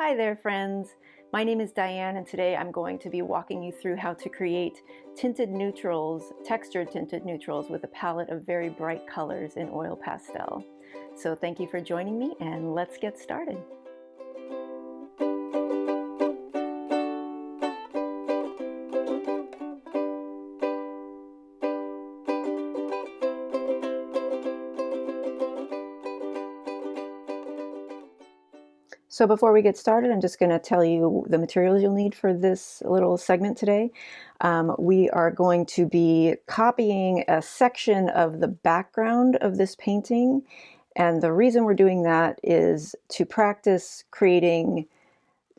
Hi there, friends. My name is Diane, and today I'm going to be walking you through how to create tinted neutrals, textured tinted neutrals with a palette of very bright colors in oil pastel. So thank you for joining me, and let's get started. So before we get started, I'm just going to tell you the materials you'll need for this little segment today. We are going to be copying a section of the background of this painting. And the reason we're doing that is to practice creating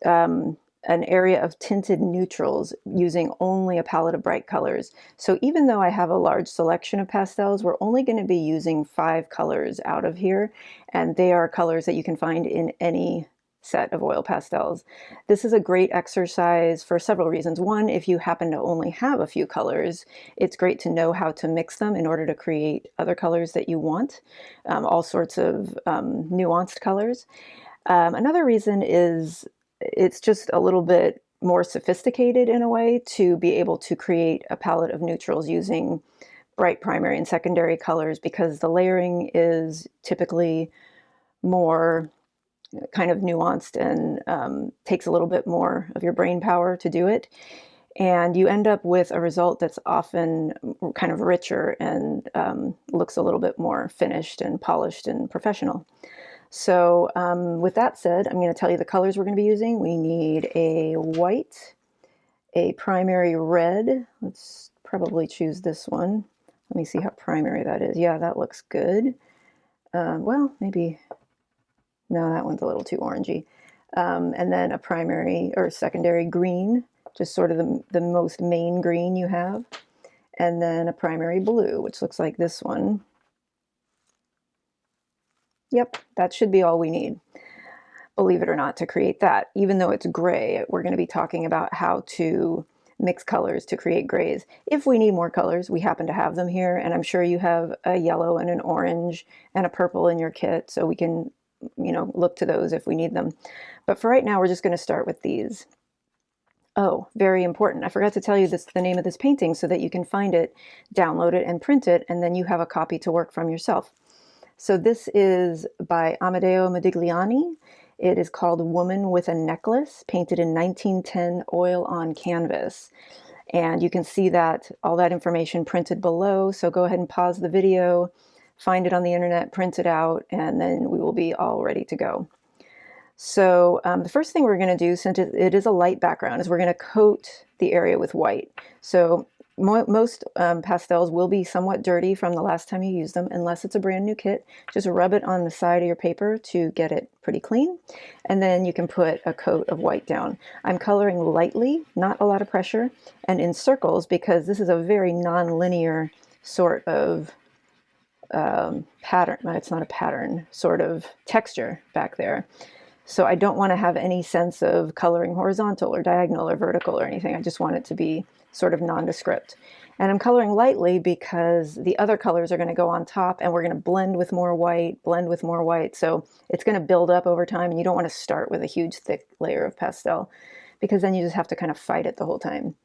an area of tinted neutrals using only a palette of bright colors. So even though I have a large selection of pastels, we're only going to be using 5 colors out of here. And they are colors that you can find in any set of oil pastels. This is a great exercise for several reasons. One, if you happen to only have a few colors, it's great to know how to mix them in order to create other colors that you want, all sorts of nuanced colors. Another reason is it's just a little bit more sophisticated in a way to be able to create a palette of neutrals using bright primary and secondary colors, because the layering is typically more kind of nuanced and takes a little bit more of your brain power to do it. And you end up with a result that's often kind of richer and looks a little bit more finished and polished and professional. So with that said, I'm going to tell you the colors we're going to be using. We need a white, a primary red. Let's probably choose this one. Let me see how primary that is. Yeah, that looks good. Well, maybe, no, that one's a little too orangey. And then a primary or secondary green, just sort of the most main green you have. And then a primary blue, which looks like this one. Yep, that should be all we need, believe it or not, to create that. Even though it's gray, we're going to be talking about how to mix colors to create grays. If we need more colors, we happen to have them here, and I'm sure you have a yellow and an orange and a purple in your kit, so we can, look to those if we need them. But for right now, we're just going to start with these. Oh, very important. I forgot to tell you the name of this painting so that you can find it, download it, and print it, and then you have a copy to work from yourself. So this is by Amedeo Modigliani. It is called Woman with a Necklace, painted in 1910 oil on canvas. And you can see that all that information printed below. So go ahead and pause the video, find it on the internet, print it out, and then we will be all ready to go. So the first thing we're going to do, since it is a light background, is we're going to coat the area with white. So most pastels will be somewhat dirty from the last time you used them, unless it's a brand new kit. Just rub it on the side of your paper to get it pretty clean, and then you can put a coat of white down. I'm coloring lightly, not a lot of pressure, and in circles, because this is a very non-linear sort of pattern. It's not a pattern, sort of texture back there. So I don't want to have any sense of coloring horizontal or diagonal or vertical or anything. I just want it to be sort of nondescript. And I'm coloring lightly because the other colors are going to go on top, and we're going to blend with more white, blend with more white. So it's going to build up over time, and you don't want to start with a huge thick layer of pastel, because then you just have to kind of fight it the whole time.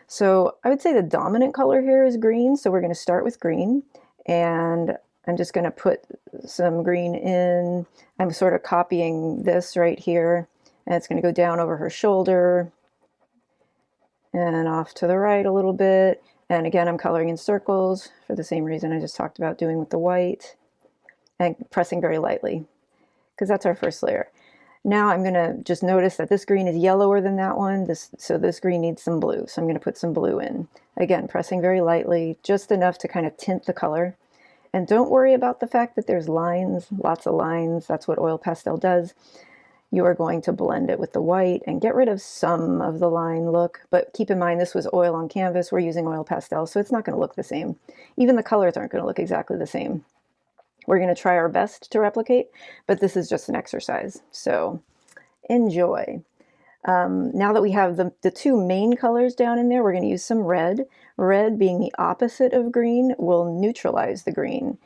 So I would say the dominant color here is green. So we're going to start with green, and I'm just going to put some green in. I'm sort of copying this right here, and it's going to go down over her shoulder and off to the right a little bit. And again, I'm coloring in circles for the same reason I just talked about doing with the white, and pressing very lightly, because that's our first layer. Now I'm going to just notice that this green is yellower than that one, so this green needs some blue. So I'm going to put some blue in. Again, pressing very lightly, just enough to kind of tint the color. And don't worry about the fact that there's lines, lots of lines. That's what oil pastel does. You are going to blend it with the white and get rid of some of the line look. But keep in mind, this was oil on canvas. We're using oil pastel, so it's not going to look the same. Even the colors aren't going to look exactly the same. We're going to try our best to replicate, but this is just an exercise. So enjoy. Now that we have the two main colors down in there, we're going to use some red. Red, being the opposite of green, will neutralize the green.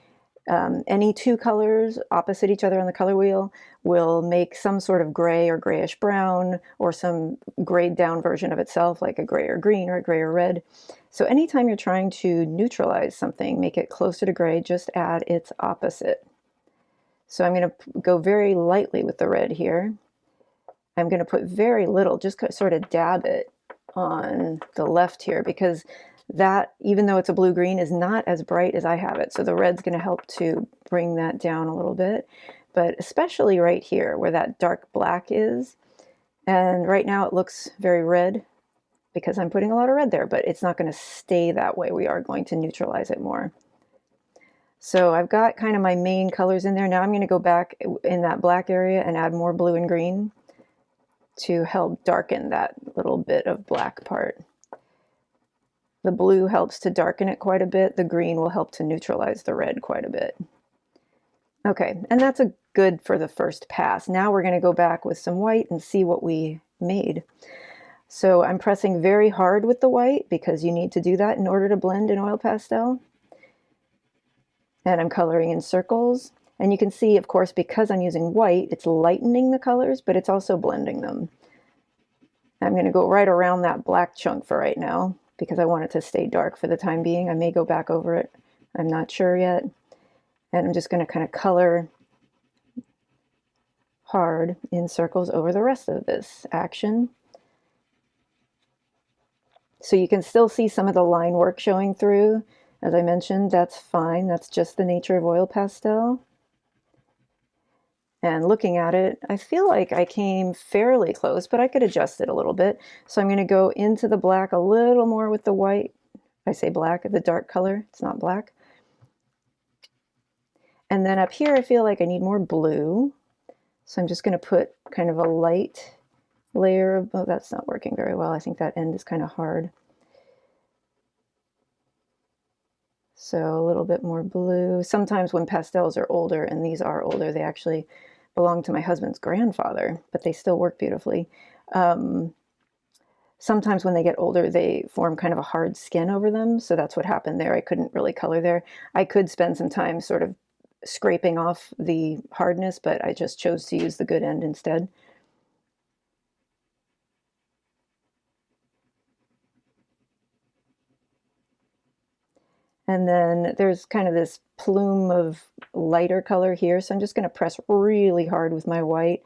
Any two colors opposite each other on the color wheel will make some sort of gray or grayish brown, or some grayed down version of itself, like a gray or green or a gray or red. So anytime you're trying to neutralize something, make it closer to gray, just add its opposite. So I'm going to go very lightly with the red here. I'm going to put very little, just sort of dab it on the left here, because that, even though it's a blue-green, is not as bright as I have it. So the red's going to help to bring that down a little bit, but especially right here where that dark black is. And right now it looks very red because I'm putting a lot of red there, but it's not going to stay that way. We are going to neutralize it more. So I've got kind of my main colors in there. Now I'm going to go back in that black area and add more blue and green to help darken that little bit of black part. The blue helps to darken it quite a bit. The green will help to neutralize the red quite a bit. Okay, and that's a good for the first pass. Now we're going to go back with some white and see what we made. So I'm pressing very hard with the white because you need to do that in order to blend in oil pastel. And I'm coloring in circles. And you can see, of course, because I'm using white, it's lightening the colors, but it's also blending them. I'm going to go right around that black chunk for right now because I want it to stay dark for the time being. I may go back over it. I'm not sure yet. And I'm just going to kind of color hard in circles over the rest of this action. So you can still see some of the line work showing through. As I mentioned, that's fine. That's just the nature of oil pastel. And looking at it, I feel like I came fairly close, but I could adjust it a little bit. So I'm going to go into the black a little more with the white. I say black, the dark color. It's not black. And then up here, I feel like I need more blue. So I'm just going to put kind of a light layer of, oh, that's not working very well. I think that end is kind of hard. So a little bit more blue. Sometimes when pastels are older, and these are older, they actually belong to my husband's grandfather, but they still work beautifully. Sometimes when they get older, they form kind of a hard skin over them. So that's what happened there. I couldn't really color there. I could spend some time sort of scraping off the hardness, but I just chose to use the good end instead. And then there's kind of this plume of lighter color here. So I'm just going to press really hard with my white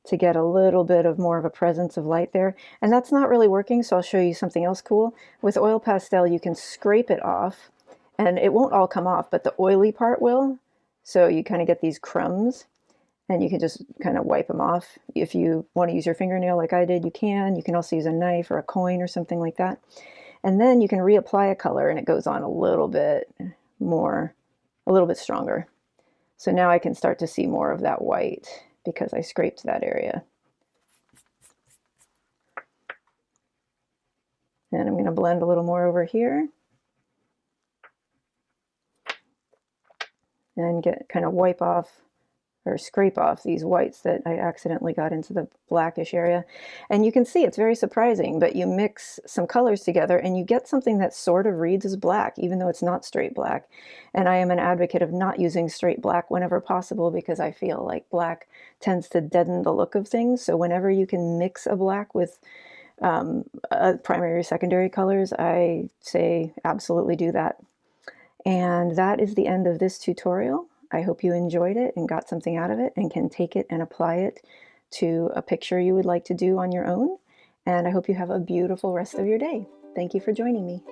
to get a little bit of more of a presence of light there. And that's not really working, so I'll show you something else cool. With oil pastel, you can scrape it off, and it won't all come off, but the oily part will. So you kind of get these crumbs, and you can just kind of wipe them off. If you want to use your fingernail like I did, you can. You can also use a knife or a coin or something like that. And then you can reapply a color and it goes on a little bit more, a little bit stronger. So now I can start to see more of that white because I scraped that area. And I'm going to blend a little more over here. And get kind of wipe off or scrape off these whites that I accidentally got into the blackish area. And you can see it's very surprising, but you mix some colors together and you get something that sort of reads as black, even though it's not straight black. And I am an advocate of not using straight black whenever possible because I feel like black tends to deaden the look of things. So whenever you can mix a black with primary or secondary colors, I say absolutely do that. And that is the end of this tutorial. I hope you enjoyed it and got something out of it and can take it and apply it to a picture you would like to do on your own. And I hope you have a beautiful rest of your day. Thank you for joining me.